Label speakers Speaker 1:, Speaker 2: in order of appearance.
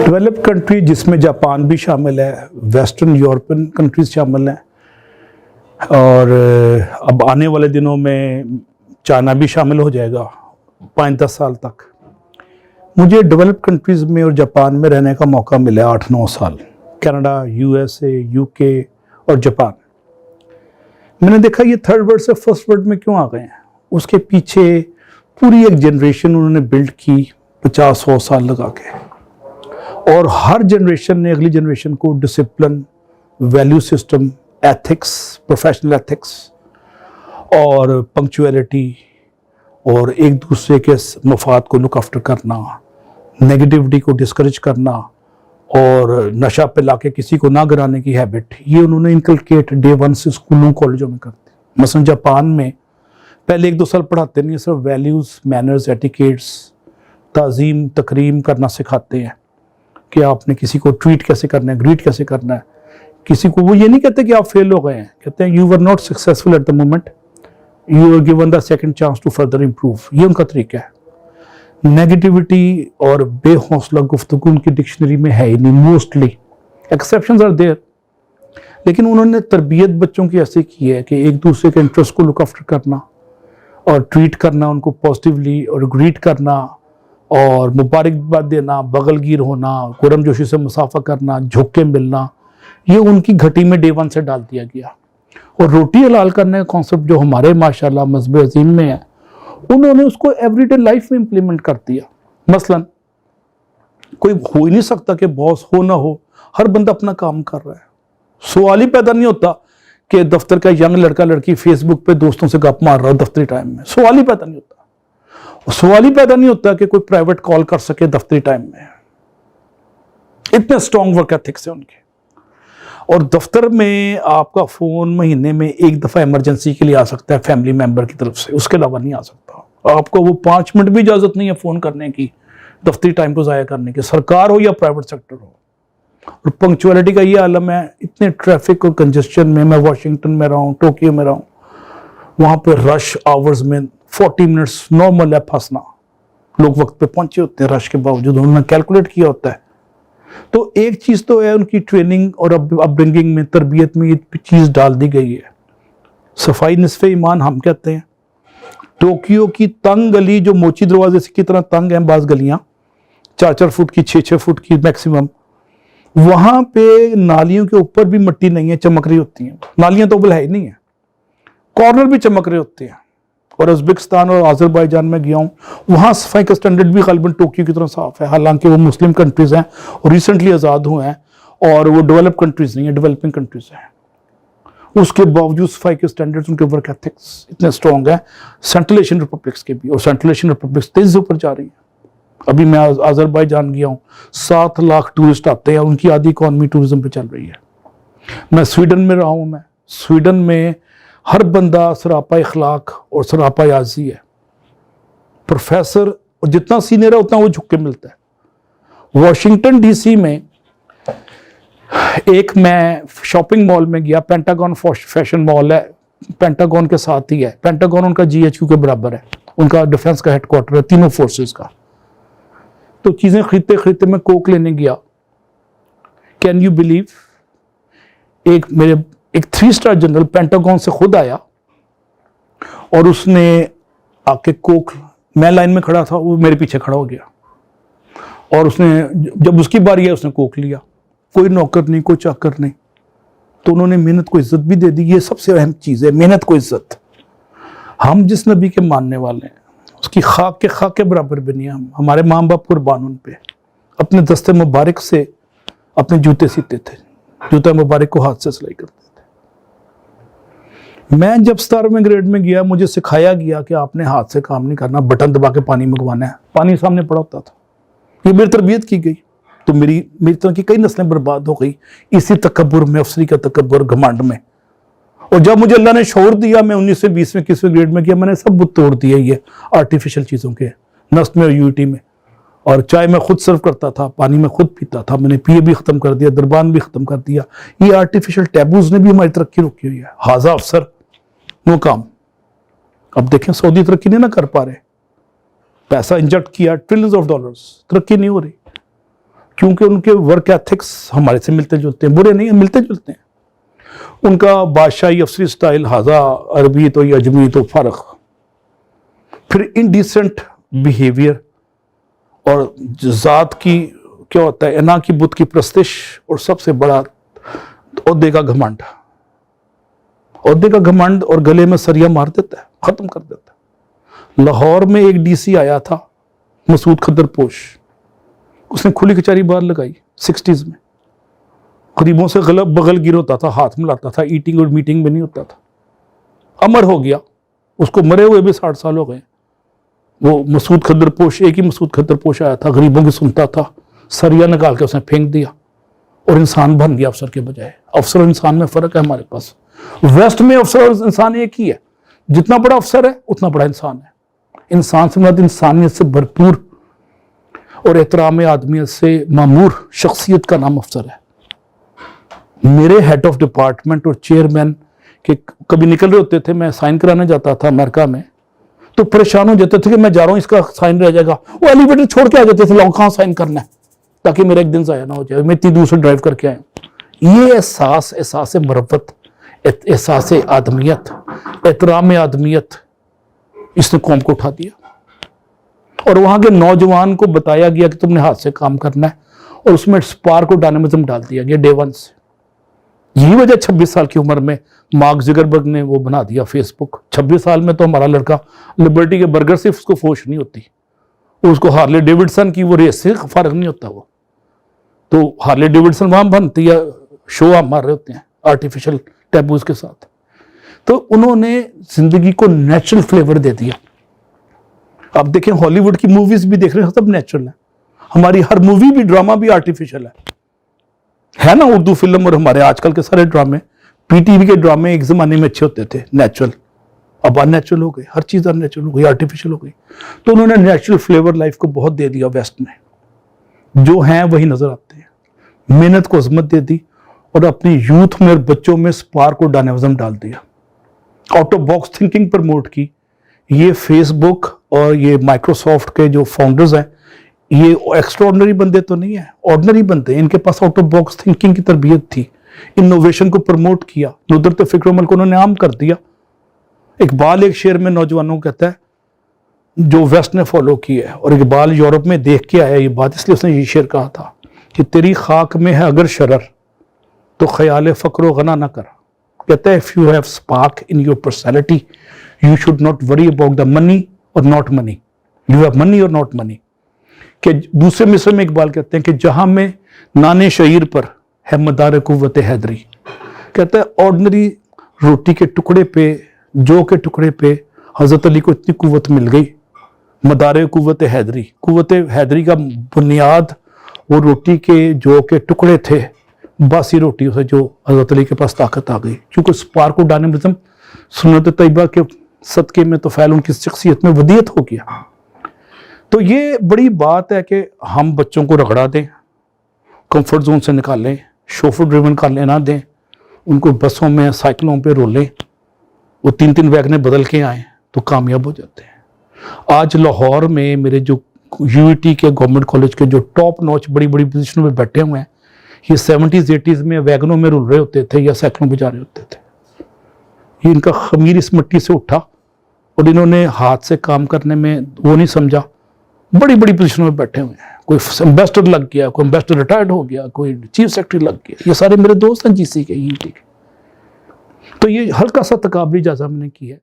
Speaker 1: Developed country जिसमें Japan भी शामिल है, वेस्टर्न यूरोपियन कंट्रीज शामिल हैं, और अब आने वाले दिनों में चाइना भी शामिल हो जाएगा 5-10 साल तक। मुझे डेवलप्ड कंट्रीज़ में और जापान में रहने का मौका मिला 8-9 साल, कनाडा, यूएसए, यूके और जापान। मैंने देखा ये थर्ड वर्ल्ड से फर्स्ट वर्ल्ड में क्यों आ गए हैं। उसके पीछे पूरी एक जनरेशन उन्होंने बिल्ड की 50-100 साल लगा के, और हर जनरेशन ने अगली जनरेशन को discipline, value system, ethics, professional ethics और पंक्चुअलिटी और एक दूसरे के मफाद को लुक आफ्टर करना, नेगेटिविटी को डिस्करेज करना और नशा पिला के किसी को ना गिराने की हैबिट, ये उन्होंने इनकलकेट डे 1 से स्कूलों कॉलेजों में करते। मसलन जापान में पहले 1-2 साल पढ़ाते नहीं, सिर्फ वैल्यूज़, मैनर्स, एटिकेट्स, ताज़ीम, तकरीम करना सिखाते हैं कि आपने किसी को ट्रीट कैसे करना है, ग्रीट कैसे करना है। किसी को वो ये नहीं कहते कि आप फेल हो गए हैं, कहते हैं you were not successful at the moment, you are given the second chance to further improve. ये उनका तरीका है। नेगेटिविटी और बेहौसला गुफ्तगू उनकी डिक्शनरी में है ही नहीं, मोस्टली, एक्सेप्शंस आर देयर। लेकिन उन्होंने तरबियत बच्चों की ऐसे की है कि एक दूसरे के इंटरेस्ट को लुक आफ्टर करना और ट्रीट करना उनको पॉजिटिवली और ग्रीट करना और मुबारकबाद देना, बगलगीर होना, गर्मजोशी से मुसाफा करना, झुक के मिलना, ये उनकी घटी में डे 1 से डाल दिया गया। और रोटी हलाल करने का कॉन्सेप्ट जो हमारे माशाल्लाह मज़हब अज़ीम में है, उन्होंने उसको एवरीडे लाइफ में इम्प्लीमेंट कर दिया। मसलन कोई हो ही नहीं सकता कि बॉस हो ना हो, हर बंदा अपना काम कर रहा है। सवाल ही पैदा नहीं होता कि दफ्तर का यंग लड़का लड़की फेसबुक पे दोस्तों से गप मार रहा हो दफ्तरी टाइम में, सवाल ही पैदा नहीं होता। और सवाल ही पैदा नहीं होता कि कोई प्राइवेट कॉल कर सके दफ्तरी टाइम में। इतने स्ट्रॉन्ग वर्क एथिक्स है उनके। और दफ्तर में आपका फोन महीने में 1 दफा इमरजेंसी के लिए आ सकता है फैमिली मेंबर की तरफ से, उसके अलावा नहीं आ सकता। आपको वो 5 मिनट भी इजाजत नहीं है फोन करने की, दफ्तरी टाइम को जाया करने की, सरकार हो या प्राइवेट सेक्टर हो। और पंक्चुअलिटी का ये आलम है। इतने ट्रैफिक और कंजेस्शन में, मैं वाशिंगटन में रहा हूँ, टोक्यो में रहा हूँ, वहां पे रश आवर्स में 40 मिनट्स नॉर्मल है फंसना। लोग वक्त पे पहुंचे होते हैं रश के बावजूद, उन्होंने कैलकुलेट किया होता है। तो एक चीज तो है उनकी ट्रेनिंग और अपब्रिंगिंग में, तरबियत में ये चीज डाल दी गई है। सफाई निस्फे ईमान हम कहते हैं। टोक्यो की तंग गली जो मोची दरवाजे की तरह तंग है, बाज गलियां 4-4 फुट की, 6-6 फुट की मैक्सिमम, वहां पे नालियों के ऊपर भी मिट्टी नहीं है, चमक रही होती हैं। नालियां तो है ही नहीं है, कॉर्नर भी चमक रहे होते हैं। और उज़्बेकिस्तान और अज़रबैजान में गया हूँ, वहाँ सफाई का स्टैंडर्ड भी गलबन टोक्यो की तरह साफ है। हालांकि वो मुस्लिम कंट्रीज़ हैं और रिसेंटली आज़ाद हुए हैं, और वो डेवलप कंट्रीज़ नहीं है, डेवलपिंग कंट्रीज़ हैं। उसके बावजूद सफाई के स्टैंडर्ड्स, उनके वर्क एथिक्स इतने स्ट्रॉन्ग है। सेंट्रल एशियन रिपब्लिक्स के भी, और सेंट्रल एशियन रिपब्लिक्स तेज़ी से ऊपर जा रही हैं। अभी मैं अज़रबैजान गया हूँ, 7 लाख टूरिस्ट आते हैं, उनकी आधी इकॉनमी टूरिज्म पे चल रही है। मैं स्वीडन में रहा हूँ। मैं स्वीडन में हर बंदा सरापा इखलाक और सरापा याजी है। प्रोफेसर और जितना सीनियर है उतना वो झुक के मिलता है। वॉशिंगटन डीसी में एक मैं शॉपिंग मॉल में गया, पेंटागन फैशन मॉल है, पेंटागन के साथ ही है। पेंटागन उनका GHQ के बराबर है, उनका डिफेंस का हेडक्वार्टर है, तीनों फोर्सेस का। तो चीजें खरीदते खरीदते मैं कोक लेने गया। कैन यू बिलीव, एक 3 स्टार जनरल पेंटागन से खुद आया और उसने आके कोक, मैं लाइन में खड़ा था, वो मेरे पीछे खड़ा हो गया, और उसने जब उसकी बारी है उसने कोक लिया। कोई नौकर नहीं, कोई चाकर नहीं। तो उन्होंने मेहनत को इज्जत भी दे दी। ये सबसे अहम चीज है, मेहनत को इज्जत। हम जिस नबी के मानने वाले हैं उसकी खाक के बराबर भी नहीं है। हम, हमारे माँ बाप कुर्बान उन पे, अपने दस्ते मुबारक से अपने जूते सीते थे, जूता मुबारक को हाथ से सिलाई करते थे। मैं जब 17वें ग्रेड में गया, मुझे सिखाया गया कि आपने हाथ से काम नहीं करना, बटन दबा के पानी मंगवाना है। पानी सामने पड़ा होता था। ये मेरी तरबियत की गई। तो मेरी तरह की कई नस्लें बर्बाद हो गई इसी तकब्बुर में, अफसरी का तकब्बुर, घमंड में। और जब मुझे अल्लाह ने शौर दिया, मैं 19वें, 20वें, 21वें ग्रेड में गया, मैंने सब बुत तोड़ दिए ये आर्टिफिशियल चीज़ों के, नस्ट में और यूटी में। और चाय मैं खुद सर्व करता था, पानी में खुद पीता था, मैंने पिए भी ख़त्म कर दिया, दरबान भी ख़त्म कर दिया। ये आर्टिफिशियल टैबूज ने भी हमारी तरक्की रोकी हुई है। हाजा अफसर नो काम। अब देखें सऊदी तरक्की नहीं ना कर पा रहे, पैसा इंजेक्ट किया, ट्रिलियंस ऑफ डॉलर्स, तरक्की नहीं हो रही। کیونکہ ان کے ورک ایتھکس ہمارے سے ملتے جلتے ہیں، برے نہیں ہیں، ملتے جلتے ہیں. ان کا بادشاہی افسری سٹائل، ہاضا عربی تو عجمی تو فرق. پھر انڈیسنٹ بیہیویئر اور ذات کی کیا ہوتا ہے، انا کی بت کی پرستش، اور سب سے بڑا عہدے کا گھمنڈ. عہدے کا گھمنڈ اور گلے میں سریا مار دیتا ہے، ختم کر دیتا ہے. لاہور میں ایک ڈی سی آیا تھا مسعود کھدر پوش، اس نے کھلی کچہری باہر لگائی 60s میں. غریبوں سے بغل گیر ہوتا تھا، ہاتھ ملاتا تھا، ایٹنگ اور میٹنگ میں نہیں ہوتا تھا. امر ہو گیا، اس کو مرے ہوئے بھی 60 سال ہو گئے. وہ مسعود کھدر پوش، ایک ہی مسعود کھدر پوش آیا تھا، غریبوں کی سنتا تھا، سریا نکال کے اس نے پھینک دیا اور انسان بن گیا افسر کے بجائے. افسر اور انسان میں فرق ہے ہمارے پاس. ویسٹ میں افسر اور انسان ایک ہی ہے. جتنا بڑا افسر ہے اتنا بڑا انسان ہے. انسان سے مراد انسانیت سے بھرپور اور احترام آدمیت سے معمور شخصیت کا نام افسر ہے. میرے ہیڈ آف ڈپارٹمنٹ اور چیئرمین کے کبھی نکل رہے ہوتے تھے، میں سائن کرانے جاتا تھا امریکہ میں، تو پریشان ہو جاتے تھے کہ میں جا رہا ہوں، اس کا سائن رہ جائے گا. وہ ایلیویٹر چھوڑ کے آ جاتے تھے، لوگ کہاں سائن کرنا ہے تاکہ میرا ایک دن ضائع نہ ہو جائے، میں اتنی دور سے ڈرائیو کر کے آیا. یہ احساس مروت، احساس آدمیت، احترام آدمیت، اس نے قوم کو اٹھا دیا. اور وہاں کے نوجوان کو بتایا گیا کہ تم نے ہاتھ سے کام کرنا ہے، اور اس میں سپارک اور ڈائنامزم ڈال دیا گیا ڈے ون سے. یہی وجہ 26 سال کی عمر میں مارک زکربرگ نے وہ بنا دیا فیس بک. 26 سال میں تو ہمارا لڑکا لبرٹی کے برگر سے اس کو فوش نہیں ہوتی، اس کو ہارلے ڈیوڈسن کی وہ ریس سے فرق نہیں ہوتا. وہ تو ہارلے ڈیوڈسن وہاں بنتی ہے، شو ہم مار رہے ہوتے ہیں آرٹیفیشل ٹیبوز کے ساتھ. تو انہوں نے زندگی کو نیچرل فلیور دے دیا. آپ دیکھیں ہالی ووڈ کی موویز بھی دیکھ رہے ہیں، سب نیچرل ہے. ہماری ہر مووی بھی، ڈرامہ بھی آرٹیفیشل ہے نا. اردو فلم اور ہمارے آج کل کے سارے ڈرامے، پی ٹی وی کے ڈرامے ایک زمانے میں اچھے ہوتے تھے، نیچرل. اب ان نیچرل ہو گئی، ہر چیز ان نیچرل ہو گئی، آرٹیفیشل ہو گئی. تو انہوں نے نیچرل فلیور لائف کو بہت دے دیا ویسٹ میں. جو ہیں وہی نظر آتے ہیں. محنت کو عظمت دے دی اور اپنی یوتھ میں اور بچوں میں سپارک اور ڈائنامزم ڈال دیا. Out of box thinking promote کی. یہ فیس بک اور یہ مائکروسافٹ کے جو فاؤنڈرز ہیں، یہ ایکسٹراڈنری بندے تو نہیں ہیں، آرڈنری بندے ہیں. ان کے pass out of box thinking کی تربیت تھی، انوویشن کو پروموٹ کیا، ندرت فکر عمل کو انہوں نے عام کر دیا. اقبال ایک شعر میں نوجوانوں کو کہتا ہے جو ویسٹ نے فالو کی ہے، اور اقبال یورپ میں دیکھ کے آیا یہ بات، اس لیے اس نے یہ شعر کہا تھا کہ تیری خاک میں ہے اگر شرر تو خیال فقر و غنا نہ کر. کہتا ہے if you have spark in your personality you should not worry about the money or not money, you have money or not money. کہ دوسرے مصرے میں اقبال کہتے ہیں کہ جہاں میں نانے شعیر پر ہے مدار قوت حیدری. کہتا ہے آرڈنری روٹی کے ٹکڑے پہ، جو کے ٹکڑے پہ حضرت علی کو اتنی قوت مل گئی، مدار قوت حیدری. قوت حیدری کا بنیاد وہ روٹی کے جو کے ٹکڑے تھے، باسی روٹیوں سے جو حضرت علی کے پاس طاقت آ گئی. کیونکہ سپارک و ڈائنامزم سنت طیبہ کے صدقے میں تو فعل ان کی شخصیت میں ودیت ہو گیا. تو یہ بڑی بات ہے کہ ہم بچوں کو رگڑا دیں، کمفرٹ زون سے نکالیں، شوفر ڈریون کر لینا دیں، ان کو بسوں میں سائیکلوں پہ رولیں، وہ 3 ویگنیں بدل کے آئیں تو کامیاب ہو جاتے ہیں. آج لاہور میں میرے جو یو ای ٹی کے گورنمنٹ کالج کے جو ٹاپ نوچ بڑی بڑی پوزیشنوں میں بیٹھے ہوئے ہیں، یہ 70s 80s میں ویگنوں میں رول رہے ہوتے تھے یا سائیکلوں پہ جا رہے ہوتے تھے. یہ ان کا خمیر اس مٹی سے اٹھا اور انہوں نے ہاتھ سے کام کرنے میں وہ نہیں سمجھا، بڑی بڑی پوزیشنوں میں بیٹھے ہوئے ہیں. کوئی امبیسڈر لگ گیا، کوئی امبیسڈر ریٹائرڈ ہو گیا، کوئی چیف سیکرٹری لگ گیا. یہ سارے میرے دوست ہیں جی سی کے، ای ٹی کے. تو یہ ہلکا سا تقابلی جائزہ میں نے کی ہے.